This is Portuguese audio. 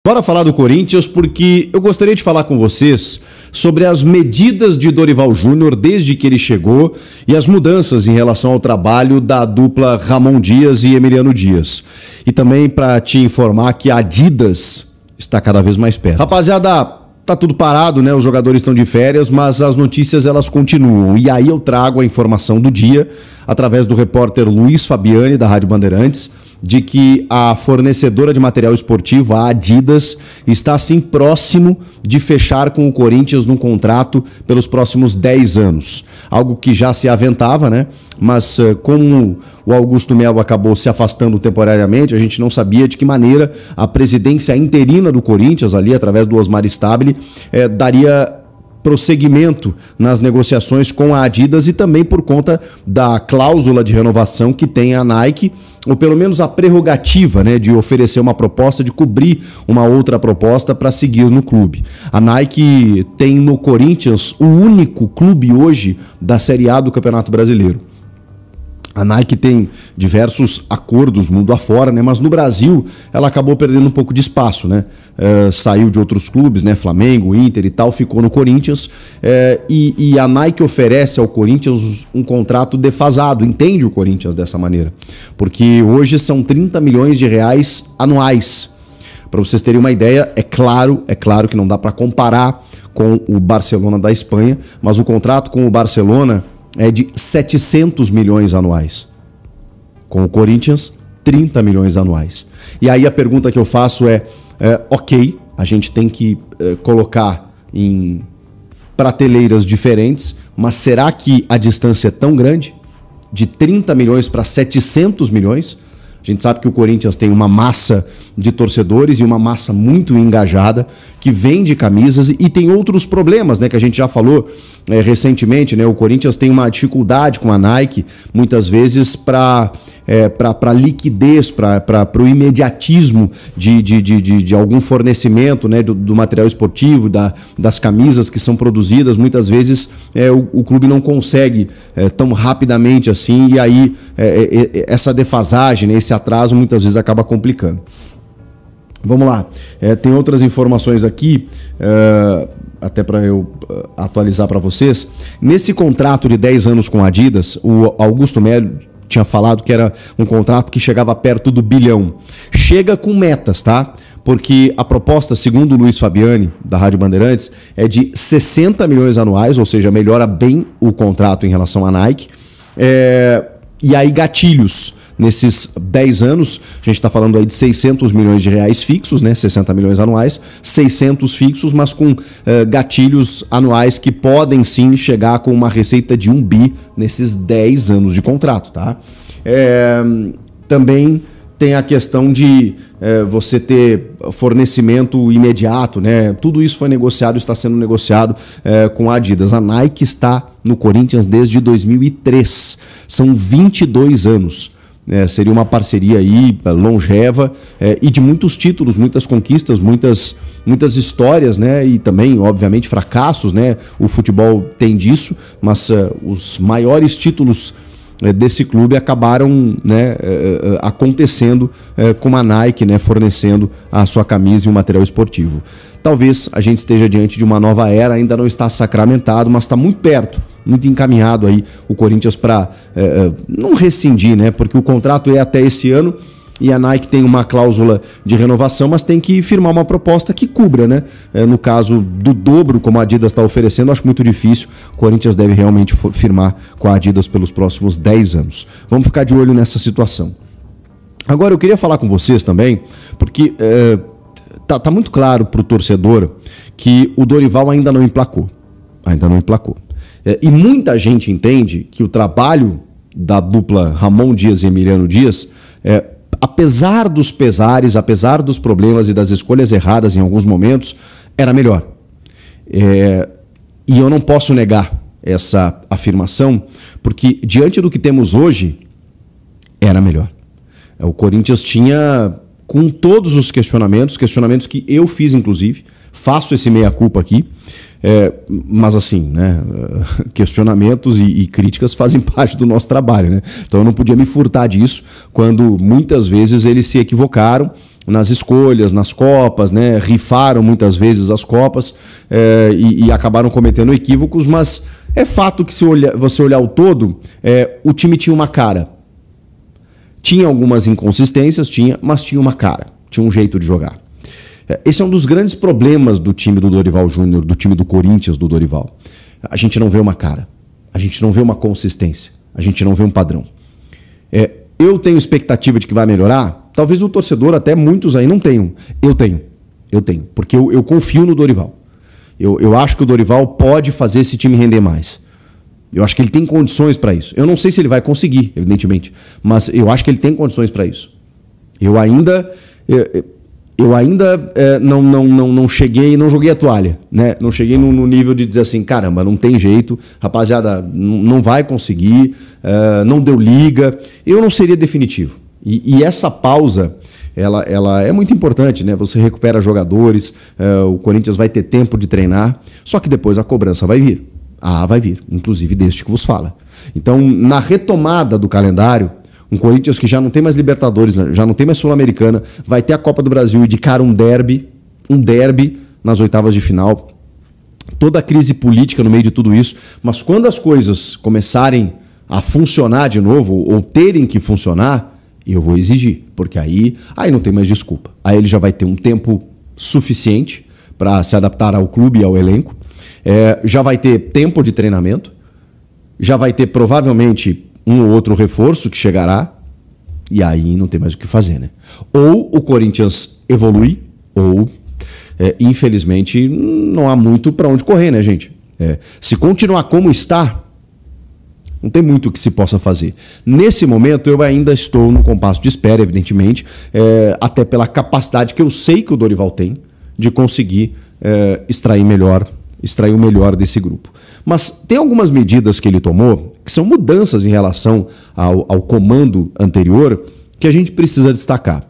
Bora falar do Corinthians porque eu gostaria de falar com vocês sobre as medidas de Dorival Júnior desde que ele chegou e as mudanças em relação ao trabalho da dupla Ramon Dias e Emiliano Dias. E também para te informar que a Adidas está cada vez mais perto. Rapaziada, tá tudo parado, né? Os jogadores estão de férias, mas as notícias elas continuam. E aí eu trago a informação do dia através do repórter Luiz Fabiani da Rádio Bandeirantes, de que a fornecedora de material esportivo, a Adidas, está assim próximo de fechar com o Corinthians num contrato pelos próximos 10 anos. Algo que já se aventava, né? Mas como o Augusto Melo acabou se afastando temporariamente, a gente não sabia de que maneira a presidência interina do Corinthians, ali através do Osmar Stabile, daria prosseguimento nas negociações com a Adidas e também por conta da cláusula de renovação que tem a Nike, ou pelo menos a prerrogativa, né, de oferecer uma proposta, de cobrir uma outra proposta para seguir no clube. A Nike tem no Corinthians o único clube hoje da Série A do Campeonato Brasileiro. A Nike tem diversos acordos mundo afora, né? Mas no Brasil ela acabou perdendo um pouco de espaço, né? Saiu de outros clubes, né? Flamengo, Inter e tal, ficou no Corinthians. E a Nike oferece ao Corinthians um contrato defasado, entende o Corinthians dessa maneira. Porque hoje são 30 milhões de reais anuais. Para vocês terem uma ideia, é claro que não dá para comparar com o Barcelona da Espanha, mas o contrato com o Barcelona é de 700 milhões anuais. Com o Corinthians, 30 milhões anuais. E aí a pergunta que eu faço ok, a gente tem que colocar em prateleiras diferentes, mas será que a distância é tão grande? De 30 milhões para 700 milhões? A gente sabe que o Corinthians tem uma massa de torcedores e uma massa muito engajada que vende camisas e tem outros problemas, né, que a gente já falou recentemente, né? O Corinthians tem uma dificuldade com a Nike, muitas vezes para liquidez, para o imediatismo de algum fornecimento, né, do material esportivo, das camisas que são produzidas. Muitas vezes o clube não consegue tão rapidamente assim, e aí essa defasagem, né, esse atraso muitas vezes acaba complicando. Vamos lá, tem outras informações aqui, até para eu atualizar para vocês. Nesse contrato de 10 anos com a Adidas, o Augusto Melo tinha falado que era um contrato que chegava perto do bilhão. Chega com metas, tá? Porque a proposta, segundo o Luiz Fabiani, da Rádio Bandeirantes, é de 60 milhões anuais, ou seja, melhora bem o contrato em relação à Nike. E aí gatilhos. Nesses 10 anos, a gente está falando aí de 600 milhões de reais fixos, né? 60 milhões anuais, 600 fixos, mas com gatilhos anuais que podem sim chegar com uma receita de 1 bi nesses 10 anos de contrato, tá? Também tem a questão de você ter fornecimento imediato, né? Tudo isso foi negociado, está sendo negociado com a Adidas. A Nike está no Corinthians desde 2003, são 22 anos. Seria uma parceria aí longeva e de muitos títulos, muitas conquistas, muitas histórias, né? E também, obviamente, fracassos, né? O futebol tem disso, mas os maiores títulos desse clube acabaram, né, acontecendo com a Nike, né, fornecendo a sua camisa e o material esportivo. Talvez a gente esteja diante de uma nova era, ainda não está sacramentado, mas está muito perto, muito encaminhado aí o Corinthians para não rescindir, né, porque o contrato é até esse ano e a Nike tem uma cláusula de renovação, mas tem que firmar uma proposta que cubra, né? No caso do dobro, como a Adidas está oferecendo, acho muito difícil. O Corinthians deve realmente firmar com a Adidas pelos próximos 10 anos. Vamos ficar de olho nessa situação. Agora, eu queria falar com vocês também, porque tá muito claro para o torcedor que o Dorival ainda não emplacou. E muita gente entende que o trabalho da dupla Ramon Dias e Emiliano Dias apesar dos pesares, apesar dos problemas e das escolhas erradas em alguns momentos, era melhor. E eu não posso negar essa afirmação, porque diante do que temos hoje, era melhor. O Corinthians tinha, com todos os questionamentos que eu fiz inclusive, faço esse meia-culpa aqui, mas assim, né, questionamentos e críticas fazem parte do nosso trabalho, né? Então eu não podia me furtar disso quando muitas vezes eles se equivocaram nas escolhas, nas Copas, né? Rifaram muitas vezes as Copas e acabaram cometendo equívocos, mas é fato que se você olhar o todo, o time tinha uma cara. Tinha algumas inconsistências, mas tinha uma cara, tinha um jeito de jogar. Esse é um dos grandes problemas do time do Dorival Júnior, do time do Corinthians do Dorival. A gente não vê uma cara, a gente não vê uma consistência, a gente não vê um padrão. Eu tenho expectativa de que vai melhorar? Talvez o torcedor, até muitos aí, não tenham. Eu tenho, porque eu confio no Dorival. Eu acho que o Dorival pode fazer esse time render mais. Eu acho que ele tem condições para isso. Eu não sei se ele vai conseguir, evidentemente, mas eu acho que ele tem condições para isso. Eu ainda não cheguei, não joguei a toalha, né? Não cheguei no nível de dizer assim, caramba, não tem jeito, rapaziada, não vai conseguir, não deu liga. Eu não seria definitivo. E essa pausa, ela é muito importante, né? Você recupera jogadores, o Corinthians vai ter tempo de treinar, só que depois a cobrança vai vir. Vai vir, inclusive deste que vos fala. Então, na retomada do calendário, um Corinthians que já não tem mais Libertadores, já não tem mais Sul-Americana, vai ter a Copa do Brasil e de cara um derby nas oitavas de final. Toda a crise política no meio de tudo isso, mas quando as coisas começarem a funcionar de novo, ou terem que funcionar, eu vou exigir, porque aí não tem mais desculpa. Aí ele já vai ter um tempo suficiente para se adaptar ao clube e ao elenco, já vai ter tempo de treinamento, já vai ter provavelmente um ou outro reforço que chegará, e aí não tem mais o que fazer, né? Ou o Corinthians evolui, ou, infelizmente, não há muito para onde correr, né, gente? Se continuar como está, não tem muito o que se possa fazer. Nesse momento, eu ainda estou no compasso de espera, evidentemente, até pela capacidade que eu sei que o Dorival tem de conseguir extrair o melhor desse grupo. Mas tem algumas medidas que ele tomou, que são mudanças em relação ao comando anterior, que a gente precisa destacar.